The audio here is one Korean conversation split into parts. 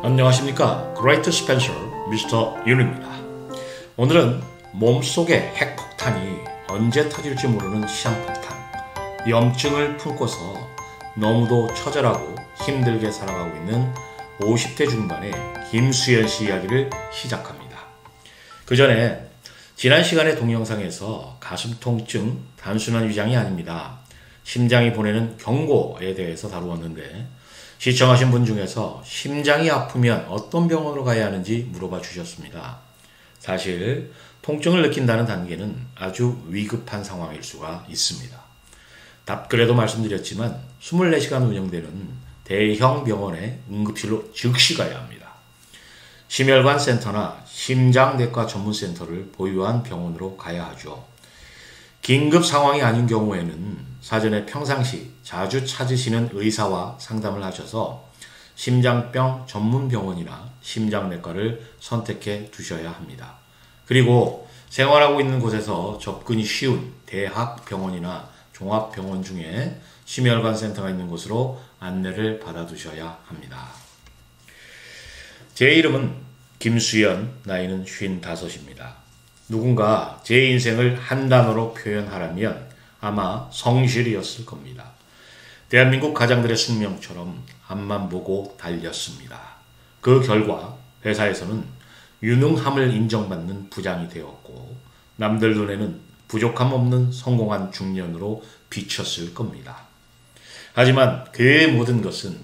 안녕하십니까. 그레이트 스펜서 미스터 윤입니다. 오늘은 몸속의 핵폭탄이 언제 터질지 모르는 시한폭탄, 염증을 품고서 너무도 처절하고 힘들게 살아가고 있는 50대 중반의 김수연 씨 이야기를 시작합니다. 그 전에 지난 시간의 동영상에서 가슴 통증 단순한 위장이 아닙니다. 심장이 보내는 경고에 대해서 다루었는데 시청하신 분 중에서 심장이 아프면 어떤 병원으로 가야 하는지 물어봐 주셨습니다. 사실 통증을 느낀다는 단계는 아주 위급한 상황일 수가 있습니다. 답글에도 말씀드렸지만 24시간 운영되는 대형 병원의 응급실로 즉시 가야 합니다. 심혈관 센터나 심장내과 전문센터를 보유한 병원으로 가야 하죠. 긴급 상황이 아닌 경우에는 사전에 평상시 자주 찾으시는 의사와 상담을 하셔서 심장병 전문병원이나 심장내과를 선택해 두셔야 합니다. 그리고 생활하고 있는 곳에서 접근이 쉬운 대학병원이나 종합병원 중에 심혈관 센터가 있는 곳으로 안내를 받아두셔야 합니다. 제 이름은 김수연, 나이는 55입니다. 누군가 제 인생을 한 단어로 표현하라면 아마 성실이었을 겁니다. 대한민국 가장들의 숙명처럼 앞만 보고 달렸습니다. 그 결과 회사에서는 유능함을 인정받는 부장이 되었고 남들 눈에는 부족함 없는 성공한 중년으로 비쳤을 겁니다. 하지만 그의 모든 것은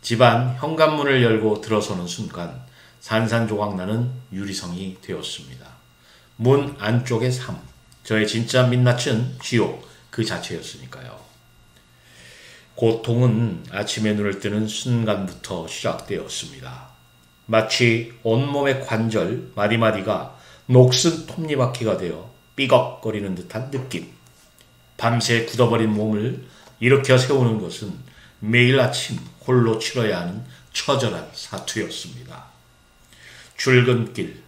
집안 현관문을 열고 들어서는 순간 산산조각나는 유리성이 되었습니다. 문 안쪽의 삶, 저의 진짜 민낯은 지옥 그 자체였으니까요. 고통은 아침에 눈을 뜨는 순간부터 시작되었습니다. 마치 온몸의 관절 마디마디가 녹슨 톱니바퀴가 되어 삐걱거리는 듯한 느낌. 밤새 굳어버린 몸을 일으켜 세우는 것은 매일 아침 홀로 치러야 하는 처절한 사투였습니다. 출근길,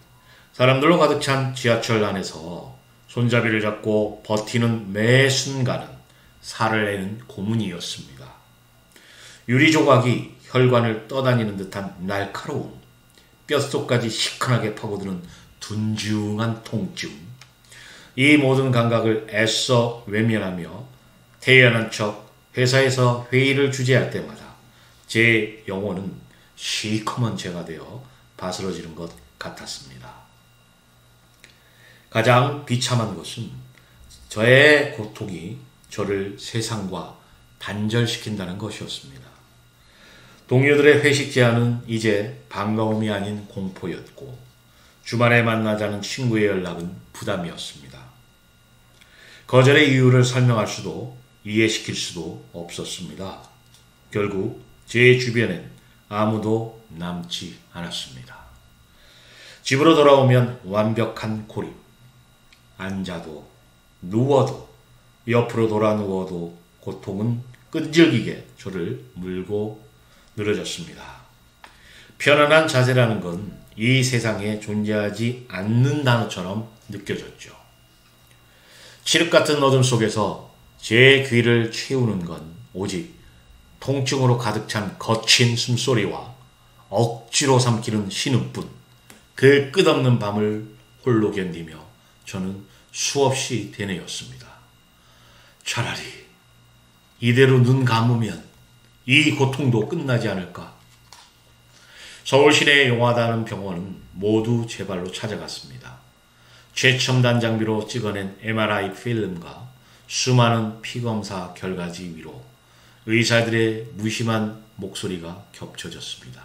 사람들로 가득 찬 지하철 안에서 손잡이를 잡고 버티는 매 순간은 살을 내는 고문이었습니다. 유리 조각이 혈관을 떠다니는 듯한 날카로움, 뼛속까지 시큰하게 파고드는 둔중한 통증, 이 모든 감각을 애써 외면하며 태연한 척 회사에서 회의를 주재할 때마다 제 영혼은 시커먼 재가 되어 바스러지는 것 같았습니다. 가장 비참한 것은 저의 고통이 저를 세상과 단절시킨다는 것이었습니다. 동료들의 회식 제안은 이제 반가움이 아닌 공포였고 주말에 만나자는 친구의 연락은 부담이었습니다. 거절의 이유를 설명할 수도 이해시킬 수도 없었습니다. 결국 제 주변엔 아무도 남지 않았습니다. 집으로 돌아오면 완벽한 고립. 앉아도 누워도 옆으로 돌아 누워도 고통은 끈질기게 저를 물고 늘어졌습니다. 편안한 자세라는 건 이 세상에 존재하지 않는 단어처럼 느껴졌죠. 칠흑 같은 어둠 속에서 제 귀를 채우는 건 오직 통증으로 가득 찬 거친 숨소리와 억지로 삼키는 신음뿐. 그 끝없는 밤을 홀로 견디며 저는 수없이 되뇌었습니다. 차라리 이대로 눈 감으면 이 고통도 끝나지 않을까? 서울 시내의 용하다는 병원은 모두 제 발로 찾아갔습니다. 최첨단 장비로 찍어낸 MRI 필름과 수많은 피검사 결과지 위로 의사들의 무심한 목소리가 겹쳐졌습니다.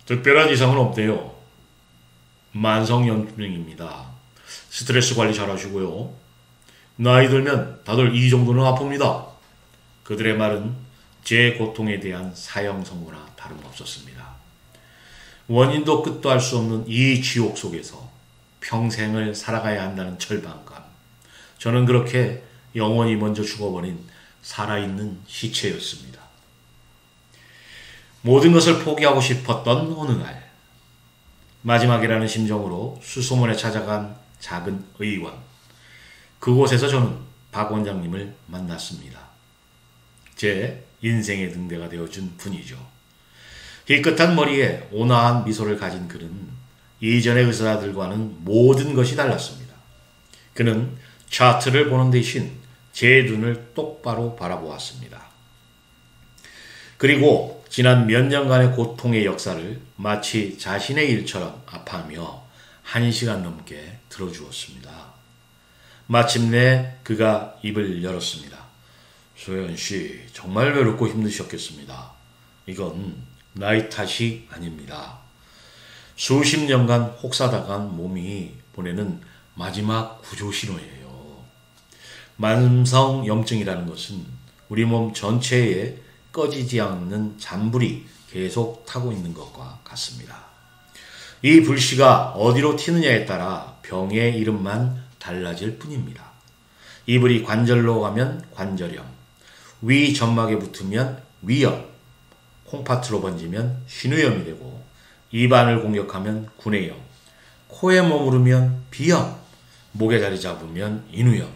특별한 이상은 없대요. 만성염증입니다. 스트레스 관리 잘 하시고요. 나이 들면 다들 이 정도는 아픕니다. 그들의 말은 제 고통에 대한 사형 선고나 다름없었습니다. 원인도 끝도 알 수 없는 이 지옥 속에서 평생을 살아가야 한다는 절반감. 저는 그렇게 영원히 먼저 죽어버린 살아있는 시체였습니다. 모든 것을 포기하고 싶었던 어느 날, 마지막이라는 심정으로 수소문에 찾아간 작은 의원. 그곳에서 저는 박 원장님을 만났습니다. 제 인생의 등대가 되어준 분이죠. 희끗한 머리에 온화한 미소를 가진 그는 이전의 의사들과는 모든 것이 달랐습니다. 그는 차트를 보는 대신 제 눈을 똑바로 바라보았습니다. 그리고 지난 몇 년간의 고통의 역사를 마치 자신의 일처럼 아파하며 1시간 넘게 들어주었습니다. 마침내 그가 입을 열었습니다. 소연 씨, 정말 외롭고 힘드셨겠습니다. 이건 나이 탓이 아닙니다. 수십 년간 혹사당한 몸이 보내는 마지막 구조 신호예요. 만성염증이라는 것은 우리 몸 전체에 꺼지지 않는 잔불이 계속 타고 있는 것과 같습니다. 이 불씨가 어디로 튀느냐에 따라 병의 이름만 달라질 뿐입니다. 이 불이 관절로 가면 관절염, 위 점막에 붙으면 위염, 콩팥으로 번지면 신우염이 되고 입안을 공격하면 구내염, 코에 머무르면 비염, 목에 자리 잡으면 인후염,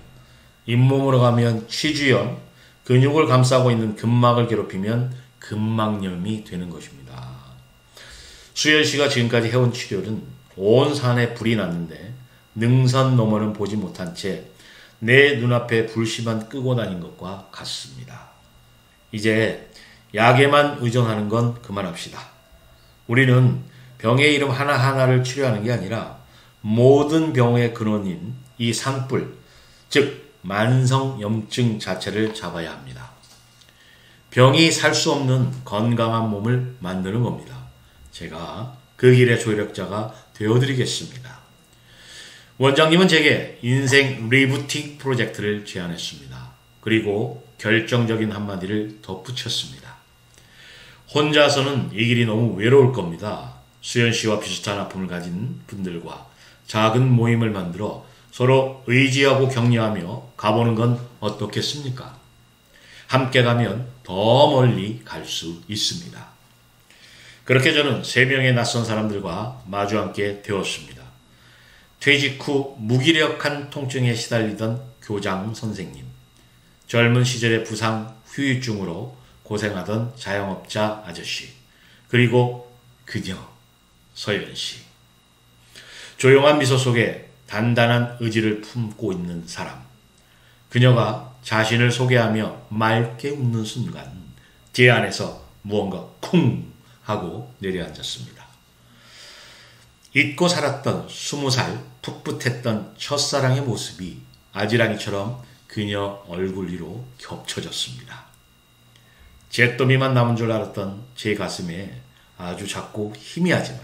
잇몸으로 가면 치주염, 근육을 감싸고 있는 근막을 괴롭히면 근막염이 되는 것입니다. 수연 씨가 지금까지 해온 치료는 온 산에 불이 났는데 능선 너머는 보지 못한 채 내 눈앞에 불씨만 끄고 다닌 것과 같습니다. 이제 약에만 의존하는 건 그만합시다. 우리는 병의 이름 하나하나를 치료하는 게 아니라 모든 병의 근원인 이 산불, 즉 만성염증 자체를 잡아야 합니다. 병이 살 수 없는 건강한 몸을 만드는 겁니다. 제가 그 길의 조력자가 되어드리겠습니다. 원장님은 제게 인생 리부팅 프로젝트를 제안했습니다. 그리고 결정적인 한마디를 덧붙였습니다. 혼자서는 이 길이 너무 외로울 겁니다. 수연 씨와 비슷한 아픔을 가진 분들과 작은 모임을 만들어 서로 의지하고 격려하며 가보는 건 어떻겠습니까? 함께 가면 더 멀리 갈 수 있습니다. 그렇게 저는 3명의 낯선 사람들과 마주 앉게 되었습니다. 퇴직 후 무기력한 통증에 시달리던 교장 선생님, 젊은 시절의 부상 후유증으로 고생하던 자영업자 아저씨, 그리고 그녀 서연 씨. 조용한 미소 속에 단단한 의지를 품고 있는 사람. 그녀가 자신을 소개하며 맑게 웃는 순간 제 안에서 무언가 쿵 하고 내려앉았습니다. 잊고 살았던 20살 풋풋했던 첫사랑의 모습이 아지랑이처럼 그녀 얼굴 위로 겹쳐졌습니다. 잿더미만 남은 줄 알았던 제 가슴에 아주 작고 희미하지만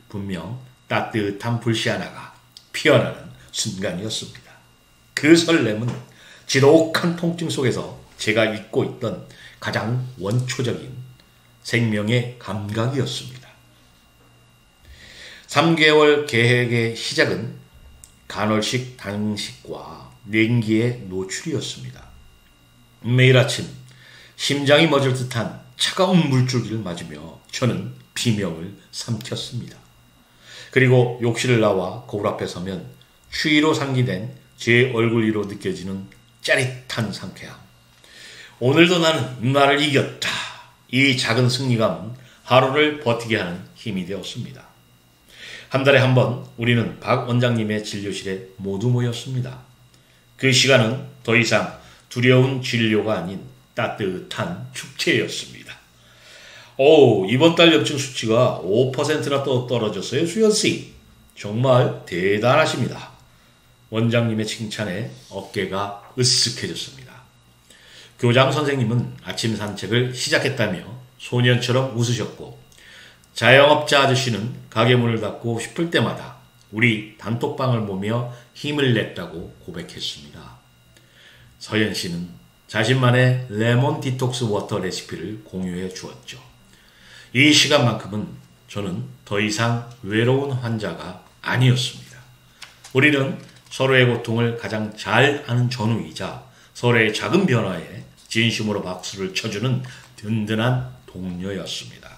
분명 따뜻한 불씨 하나가 피어나는 순간이었습니다. 그 설렘은 지독한 통증 속에서 제가 잊고 있던 가장 원초적인 생명의 감각이었습니다. 3개월 계획의 시작은 간헐식 단식과 냉기의 노출이었습니다. 매일 아침 심장이 멎을 듯한 차가운 물줄기를 맞으며 저는 비명을 삼켰습니다. 그리고 욕실을 나와 거울 앞에 서면 추위로 상기된 제 얼굴 위로 느껴지는 짜릿한 상쾌함. 오늘도 나는 나를 이겼다. 이 작은 승리감은 하루를 버티게 하는 힘이 되었습니다. 한 달에 한 번 우리는 박 원장님의 진료실에 모두 모였습니다. 그 시간은 더 이상 두려운 진료가 아닌 따뜻한 축제였습니다. 이번 달 염증 수치가 5%나 떨어졌어요, 수연씨. 정말 대단하십니다. 원장님의 칭찬에 어깨가 으쓱해졌습니다. 교장 선생님은 아침 산책을 시작했다며 소년처럼 웃으셨고, 자영업자 아저씨는 가게 문을 닫고 싶을 때마다 우리 단톡방을 보며 힘을 냈다고 고백했습니다. 서연 씨는 자신만의 레몬 디톡스 워터 레시피를 공유해 주었죠. 이 시간만큼은 저는 더 이상 외로운 환자가 아니었습니다. 우리는 서로의 고통을 가장 잘 아는 전우이자 서로의 작은 변화에 진심으로 박수를 쳐주는 든든한 동료였습니다.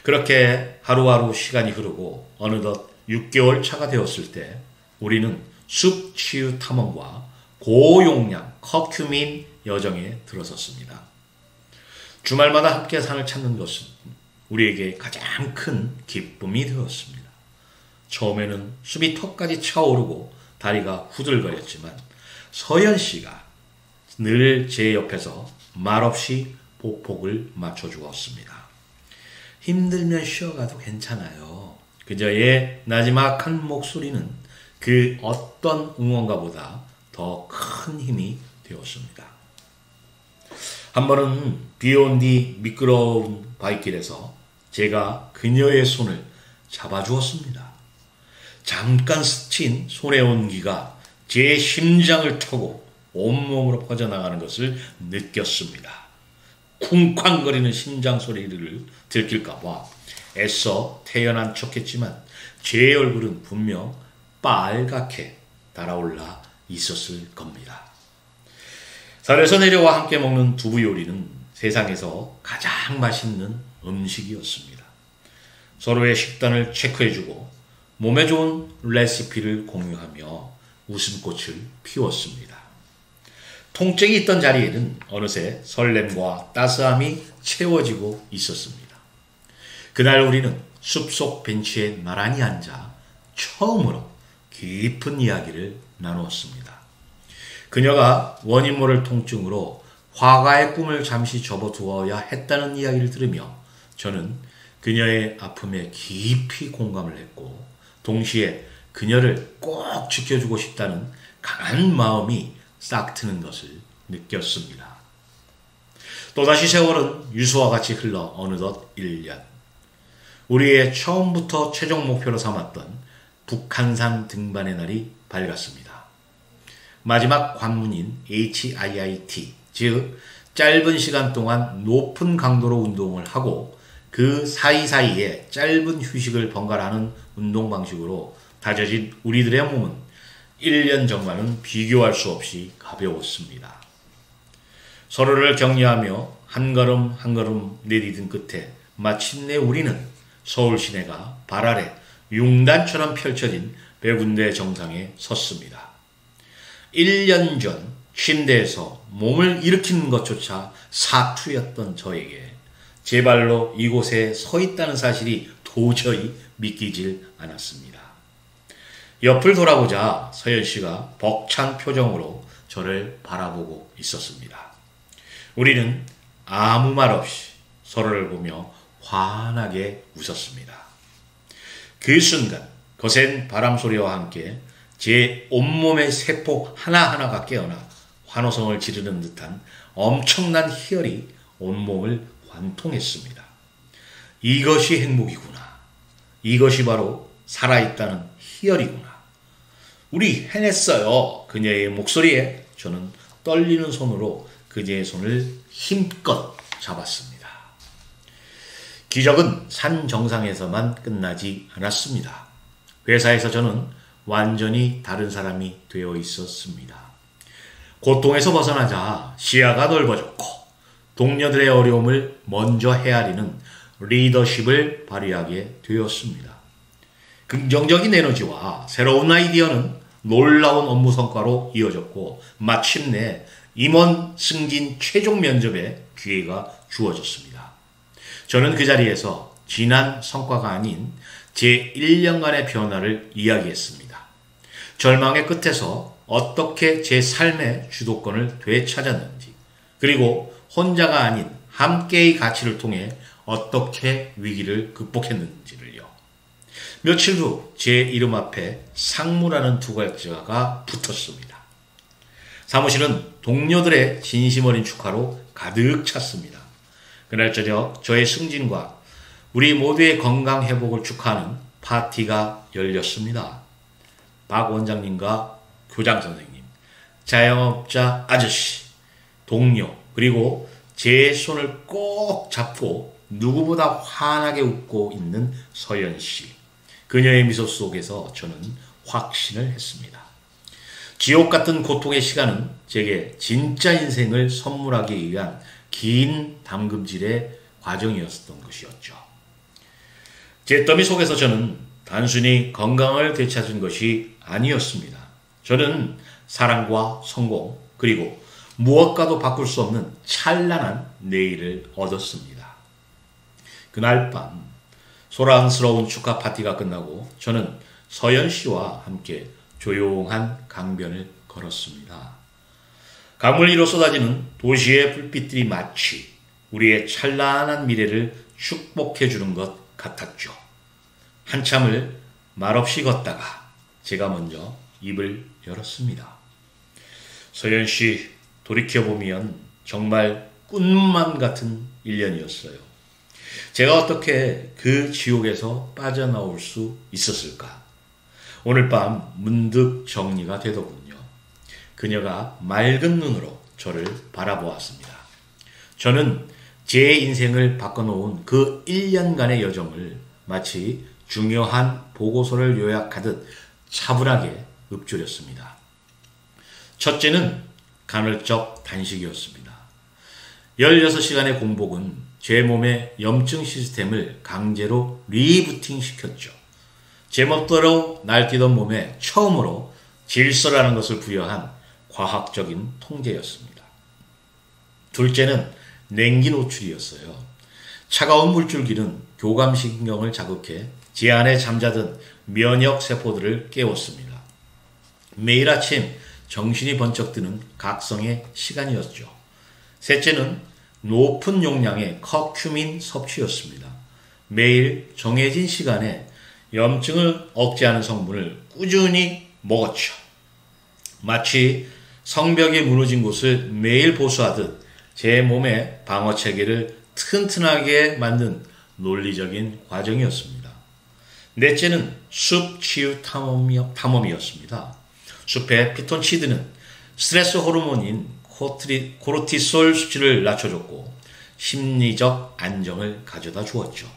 그렇게 하루하루 시간이 흐르고 어느덧 6개월 차가 되었을 때 우리는 숲 치유 탐험과 고용량 커큐민 여정에 들어섰습니다. 주말마다 함께 산을 찾는 것은 우리에게 가장 큰 기쁨이 되었습니다. 처음에는 숨이 턱까지 차오르고 다리가 후들거렸지만 서연 씨가 늘 제 옆에서 말없이 보폭을 맞춰주었습니다. 힘들면 쉬어가도 괜찮아요. 그저의 나지막한 목소리는 그 어떤 응원가보다 더 큰 힘이 되었습니다. 한 번은 비온 뒤 미끄러운 바위길에서 제가 그녀의 손을 잡아주었습니다. 잠깐 스친 손의 온기가 제 심장을 타고 온몸으로 퍼져나가는 것을 느꼈습니다. 쿵쾅거리는 심장 소리를 들킬까봐 애써 태연한 척했지만 제 얼굴은 분명 빨갛게 달아올라 있었을 겁니다. 산에서 내려와 함께 먹는 두부 요리는 세상에서 가장 맛있는 음식이었습니다. 서로의 식단을 체크해주고 몸에 좋은 레시피를 공유하며 웃음꽃을 피웠습니다. 통증이 있던 자리에는 어느새 설렘과 따스함이 채워지고 있었습니다. 그날 우리는 숲속 벤치에 나란히 앉아 처음으로 깊은 이야기를 나누었습니다. 그녀가 원인 모를 통증으로 화가의 꿈을 잠시 접어두어야 했다는 이야기를 들으며 저는 그녀의 아픔에 깊이 공감을 했고 동시에 그녀를 꼭 지켜주고 싶다는 강한 마음이 싹트는 것을 느꼈습니다. 또다시 세월은 유수와 같이 흘러 어느덧 1년. 우리의 처음부터 최종 목표로 삼았던 북한산 등반의 날이 밝았습니다. 마지막 관문인 HIIT, 즉 짧은 시간 동안 높은 강도로 운동을 하고 그 사이사이에 짧은 휴식을 번갈아하는 운동 방식으로 다져진 우리들의 몸은 1년 전과는 비교할 수 없이 가벼웠습니다. 서로를 격려하며 한 걸음 한 걸음 내디딘 끝에 마침내 우리는 서울 시내가 발 아래 융단처럼 펼쳐진 백운대 정상에 섰습니다. 1년 전 침대에서 몸을 일으키는 것조차 사투였던 저에게 제 발로 이곳에 서 있다는 사실이 도저히 믿기질 않았습니다. 옆을 돌아보자 서연 씨가 벅찬 표정으로 저를 바라보고 있었습니다. 우리는 아무 말 없이 서로를 보며 환하게 웃었습니다. 그 순간 거센 바람 소리와 함께 제 온몸의 세포 하나하나가 깨어나 환호성을 지르는 듯한 엄청난 희열이 온몸을 관통했습니다. 이것이 행복이구나. 이것이 바로 살아있다는 희열이구나. 우리 해냈어요. 그녀의 목소리에 저는 떨리는 손으로 그녀의 손을 힘껏 잡았습니다. 기적은 산 정상에서만 끝나지 않았습니다. 회사에서 저는 완전히 다른 사람이 되어 있었습니다. 고통에서 벗어나자 시야가 넓어졌고 동료들의 어려움을 먼저 헤아리는 리더십을 발휘하게 되었습니다. 긍정적인 에너지와 새로운 아이디어는 놀라운 업무 성과로 이어졌고 마침내 임원 승진 최종 면접에 기회가 주어졌습니다. 저는 그 자리에서 지난 성과가 아닌 제 1년간의 변화를 이야기했습니다. 절망의 끝에서 어떻게 제 삶의 주도권을 되찾았는지, 그리고 혼자가 아닌 함께의 가치를 통해 어떻게 위기를 극복했는지를요. 며칠 후 제 이름 앞에 상무라는 두 글자가 붙었습니다. 사무실은 동료들의 진심 어린 축하로 가득 찼습니다. 그날 저녁 저의 승진과 우리 모두의 건강 회복을 축하하는 파티가 열렸습니다. 박 원장님과 교장 선생님, 자영업자 아저씨, 동료, 그리고 제 손을 꼭 잡고 누구보다 환하게 웃고 있는 서연 씨. 그녀의 미소 속에서 저는 확신을 했습니다. 지옥 같은 고통의 시간은 제게 진짜 인생을 선물하기 위한 긴 담금질의 과정이었던 것이었죠. 제 더미 속에서 저는 단순히 건강을 되찾은 것이 아니었습니다. 저는 사랑과 성공, 그리고 무엇과도 바꿀 수 없는 찬란한 내일을 얻었습니다. 그날 밤 소란스러운 축하 파티가 끝나고 저는 서연 씨와 함께 조용한 강변을 걸었습니다. 강물 위로 쏟아지는 도시의 불빛들이 마치 우리의 찬란한 미래를 축복해 주는 것 같았죠. 한참을 말없이 걷다가 제가 먼저 입을 열었습니다. 서연 씨, 돌이켜보면 정말 꿈만 같은 1년이었어요. 제가 어떻게 그 지옥에서 빠져나올 수 있었을까? 오늘 밤 문득 정리가 되더군요. 그녀가 맑은 눈으로 저를 바라보았습니다. 저는 제 인생을 바꿔놓은 그 1년간의 여정을 마치 중요한 보고서를 요약하듯 차분하게 읊조렸습니다. 첫째는 간헐적 단식이었습니다. 16시간의 공복은 제 몸의 염증 시스템을 강제로 리부팅 시켰죠. 제 멋대로 날뛰던 몸에 처음으로 질서라는 것을 부여한 과학적인 통제였습니다. 둘째는 냉기 노출이었어요. 차가운 물줄기는 교감신경을 자극해 제 안에 잠자던 면역 세포들을 깨웠습니다. 매일 아침 정신이 번쩍 드는 각성의 시간이었죠. 셋째는 높은 용량의 커큐민 섭취였습니다. 매일 정해진 시간에 염증을 억제하는 성분을 꾸준히 먹었죠. 마치 성벽이 무너진 곳을 매일 보수하듯 제 몸의 방어체계를 튼튼하게 만든 논리적인 과정이었습니다. 넷째는 숲 치유 탐험이었습니다. 숲의 피톤치드는 스트레스 호르몬인 코르티솔 수치를 낮춰줬고 심리적 안정을 가져다 주었죠.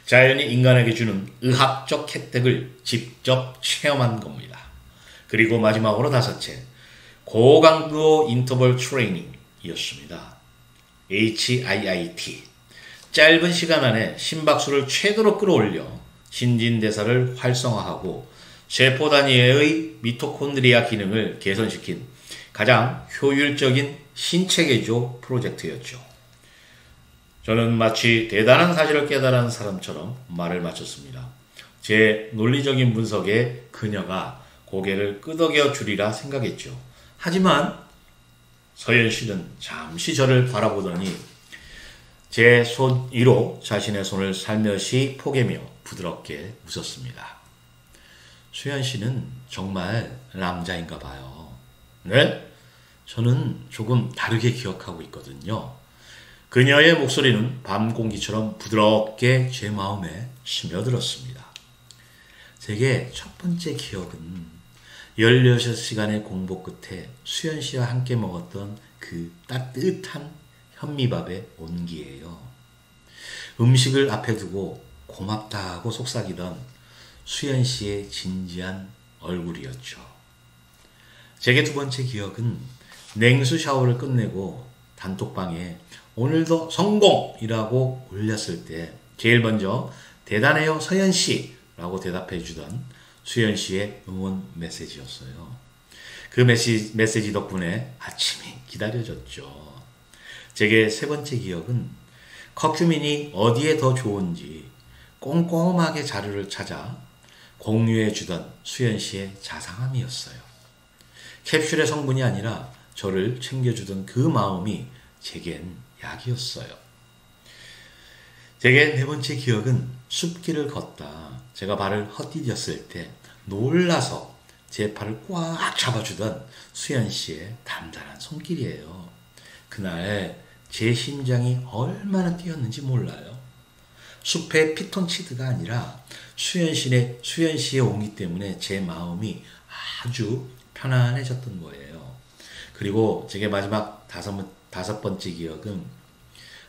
자연이 인간에게 주는 의학적 혜택을 직접 체험한 겁니다. 그리고 마지막으로 다섯째, 고강도 인터벌 트레이닝이었습니다. HIIT. 짧은 시간 안에 심박수를 최대로 끌어올려 신진대사를 활성화하고 세포 단위의 미토콘드리아 기능을 개선시킨 가장 효율적인 신체개조 프로젝트였죠. 저는 마치 대단한 사실을 깨달은 사람처럼 말을 마쳤습니다. 제 논리적인 분석에 그녀가 고개를 끄덕여 주리라 생각했죠. 하지만 서연 씨는 잠시 저를 바라보더니 제 손 위로 자신의 손을 살며시 포개며 부드럽게 웃었습니다. 수연 씨는 정말 남자인가 봐요. 네? 저는 조금 다르게 기억하고 있거든요. 그녀의 목소리는 밤 공기처럼 부드럽게 제 마음에 스며들었습니다. 제게 첫 번째 기억은 16시간의 공복 끝에 수연 씨와 함께 먹었던 그 따뜻한 현미밥의 온기예요. 음식을 앞에 두고 고맙다고 속삭이던 수연 씨의 진지한 얼굴이었죠. 제게 두 번째 기억은 냉수 샤워를 끝내고 단톡방에 오늘도 성공이라고 올렸을 때 제일 먼저 대단해요 서연 씨라고 대답해 주던 수연 씨의 응원 메시지였어요. 그 메시지 덕분에 아침이 기다려졌죠. 제게 세 번째 기억은 커큐민이 어디에 더 좋은지 꼼꼼하게 자료를 찾아 공유해 주던 수연 씨의 자상함이었어요. 캡슐의 성분이 아니라 저를 챙겨주던 그 마음이 제겐 약이었어요. 제게 네 번째 기억은 숲길을 걷다 제가 발을 헛디뎠을 때 놀라서 제 팔을 꽉 잡아주던 수연 씨의 단단한 손길이에요. 그날 제 심장이 얼마나 뛰었는지 몰라요. 숲의 피톤치드가 아니라 수연 씨의 옹기 때문에 제 마음이 아주 편안해졌던 거예요. 그리고 제게 마지막 다섯 번째 기억은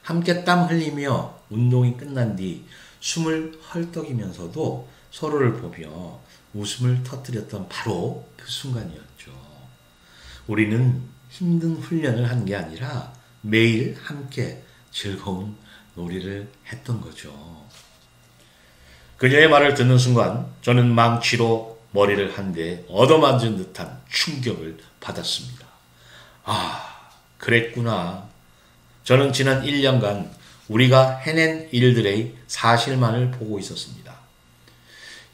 함께 땀 흘리며 운동이 끝난 뒤 숨을 헐떡이면서도 서로를 보며 웃음을 터뜨렸던 바로 그 순간이었죠. 우리는 힘든 훈련을 한 게 아니라 매일 함께 즐거운 놀이를 했던 거죠. 그녀의 말을 듣는 순간 저는 망치로 머리를 한 대 얻어맞은 듯한 충격을 받았습니다. 아, 그랬구나. 저는 지난 1년간 우리가 해낸 일들의 사실만을 보고 있었습니다.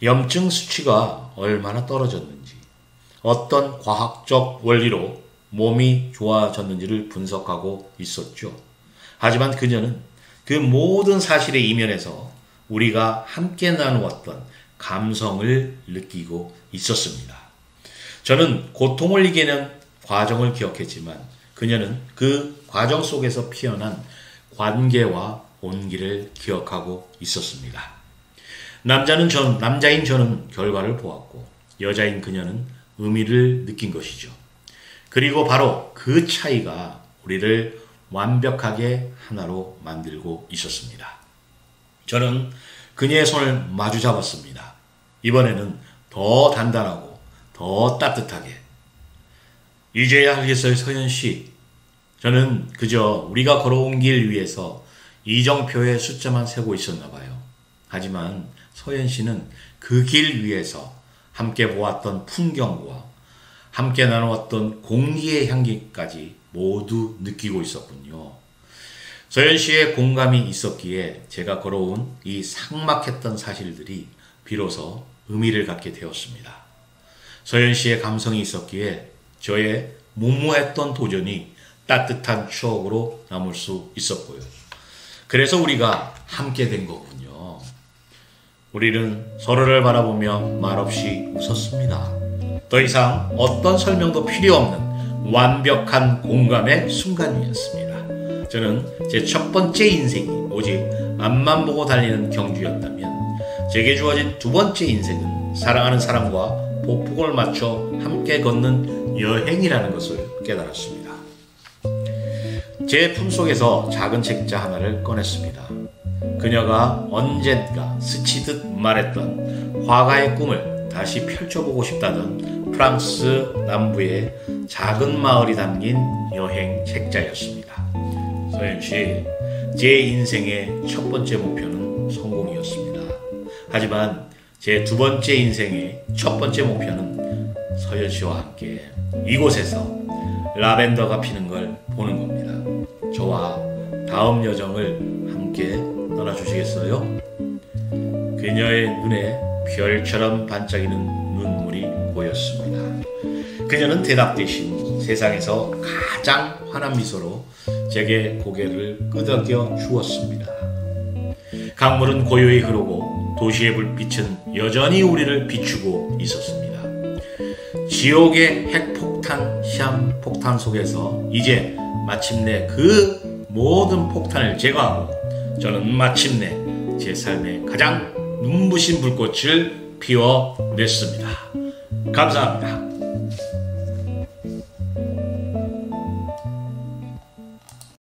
염증 수치가 얼마나 떨어졌는지, 어떤 과학적 원리로 몸이 좋아졌는지를 분석하고 있었죠. 하지만 그녀는 그 모든 사실의 이면에서 우리가 함께 나누었던 감성을 느끼고 있었습니다. 저는 고통을 이기는 과정을 기억했지만 그녀는 그 과정 속에서 피어난 관계와 온기를 기억하고 있었습니다. 남자인 저는 결과를 보았고 여자인 그녀는 의미를 느낀 것이죠. 그리고 바로 그 차이가 우리를 완벽하게 하나로 만들고 있었습니다. 저는 그녀의 손을 마주 잡았습니다. 이번에는 더 단단하고 더 따뜻하게. 이제야 알겠어요, 서현 씨. 저는 그저 우리가 걸어온 길 위에서 이정표의 숫자만 세고 있었나 봐요. 하지만 서현 씨는 그 길 위에서 함께 보았던 풍경과 함께 나누었던 공기의 향기까지 모두 느끼고 있었군요. 서현 씨의 공감이 있었기에 제가 걸어온 이 삭막했던 사실들이 비로소 의미를 갖게 되었습니다. 서현 씨의 감성이 있었기에 저의 무모했던 도전이 따뜻한 추억으로 남을 수 있었고요. 그래서 우리가 함께 된 거군요. 우리는 서로를 바라보며 말없이 웃었습니다. 더 이상 어떤 설명도 필요 없는 완벽한 공감의 순간이었습니다. 저는 제 첫 번째 인생이 오직 앞만 보고 달리는 경주였다면 제게 주어진 두 번째 인생은 사랑하는 사람과 보폭을 맞춰 함께 걷는 여행이라는 것을 깨달았습니다. 제 품속에서 작은 책자 하나를 꺼냈습니다. 그녀가 언젠가 스치듯 말했던 화가의 꿈을 다시 펼쳐보고 싶다던 프랑스 남부의 작은 마을이 담긴 여행 책자였습니다. 서현 씨, 제 인생의 첫 번째 목표는 성공이었습니다. 하지만 제 두 번째 인생의 첫 번째 목표는 서현 씨와 함께 이곳에서 라벤더가 피는 걸 보는 겁니다. 저와 다음 여정을 함께 떠나주시겠어요? 그녀의 눈에 별처럼 반짝이는 눈물이 보였습니다. 그녀는 대답 대신 세상에서 가장 환한 미소로 제게 고개를 끄덕여 주었습니다. 강물은 고요히 흐르고 도시의 불빛은 여전히 우리를 비추고 있었습니다. 지옥의 핵폭탄, 시한폭탄 속에서 이제 마침내 그 모든 폭탄을 제거하고 저는 마침내 제 삶의 가장 눈부신 불꽃을 피워냈습니다. 감사합니다.